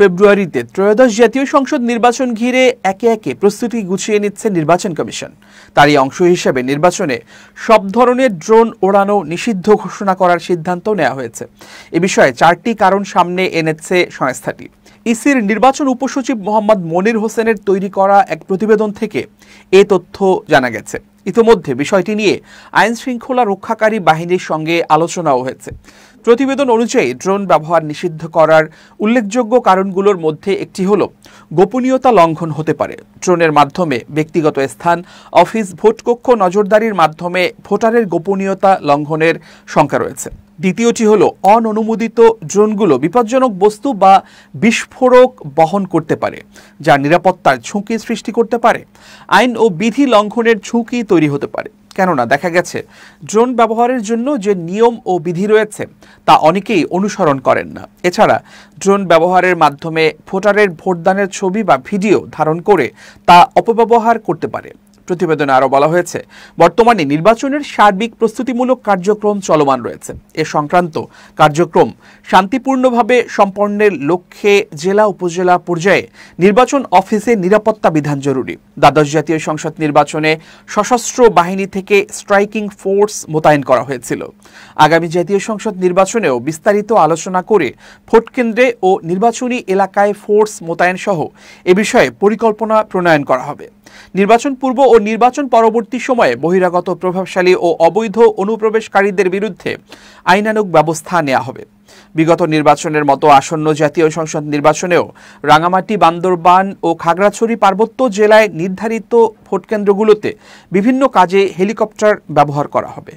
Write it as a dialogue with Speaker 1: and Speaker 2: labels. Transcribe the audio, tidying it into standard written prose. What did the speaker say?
Speaker 1: ফেব্রুয়ারিতে ত্রয়োদশ জাতীয় সংসদ নির্বাচন ঘিরে একে একে প্রস্তুতি গুছিয়ে নিচ্ছে নির্বাচন কমিশন। তারই অংশ হিসেবে নির্বাচনে সব ধরনের ড্রোন ওড়ানো নিষিদ্ধ ঘোষণা করার সিদ্ধান্ত নেওয়া হয়েছে। এ বিষয়ে 4টি কারণ সামনে এনেছে সংস্থাটি। ইসির নির্বাচন উপসচিব মোহাম্মদ মনির হোসেনের তৈরি করা এক প্রতিবেদন থেকে এ তথ্য জানা গেছে। ইতিমধ্যে বিষয়টি নিয়ে আইন শৃঙ্খলা রক্ষাকারী বাহিনীর সঙ্গে আলোচনাও হয়েছে। প্রতিবেদন অনুযায়ী ড্রোন ব্যবহার নিষিদ্ধ করার উল্লেখযোগ্য কারণগুলোর মধ্যে একটি হলো গোপনীয়তা লঙ্ঘন হতে পারে। ড্রোনের মাধ্যমে ব্যক্তিগত স্থান, অফিস, ভোটকক্ষ নজরদারির মাধ্যমে ভোটারের গোপনীয়তা লঙ্ঘনের শঙ্কা রয়েছে। দ্বিতীয়টি হলো অননুমোদিত ড্রোনগুলো বিপজ্জনক বস্তু বা বিস্ফোরক বহন করতে পারে, যা নিরাপত্তার ঝুঁকি সৃষ্টি করতে পারে। আইন ও বিধি লঙ্ঘনের ঝুঁকি তৈরি হতে পারে, কেননা দেখা গেছে ড্রোন ব্যবহারের জন্য যে নিয়ম ও বিধি রয়েছে তা অনেকেই অনুসরণ করেন না। এছাড়া ড্রোন ব্যবহারের মাধ্যমে ভোটারের ভোটদানের ছবি বা ভিডিও ধারণ করে তা অপব্যবহার করতে পারে। প্রতিবেদনে আরও বলা হয়েছে, বর্তমানে নির্বাচনের সার্বিক প্রস্তুতিমূলক কার্যক্রম চলমান রয়েছে। এ সংক্রান্ত কার্যক্রম শান্তিপূর্ণভাবে সম্পন্নের লক্ষ্যে জেলা উপজেলা পর্যায়ে নির্বাচন অফিসে নিরাপত্তা বিধান জরুরি। দ্বাদশ জাতীয় সংসদ নির্বাচনে সশস্ত্র বাহিনী থেকে স্ট্রাইকিং ফোর্স মোতায়েন করা হয়েছিল। আগামী জাতীয় সংসদ নির্বাচনেও বিস্তারিত আলোচনা করে ভোটকেন্দ্রে ও নির্বাচনী এলাকায় ফোর্স মোতায়েন সহ এ বিষয়ে পরিকল্পনা প্রণয়ন করা হবে। নির্বাচন পূর্ব ও নির্বাচন পরবর্তী সময়ে বহিরাগত প্রভাবশালী ও অবৈধ অনুপ্রবেশকারীদের বিরুদ্ধে আইনানুগ ব্যবস্থা নেওয়া হবে। বিগত নির্বাচনের মতো আসন্ন জাতীয় সংসদ নির্বাচনেও রাঙামাটি, বান্দরবান ও খাগড়াছড়ি পার্বত্য জেলায় নির্ধারিত ভোটকেন্দ্রগুলোতে বিভিন্ন কাজে হেলিকপ্টার ব্যবহার করা হবে।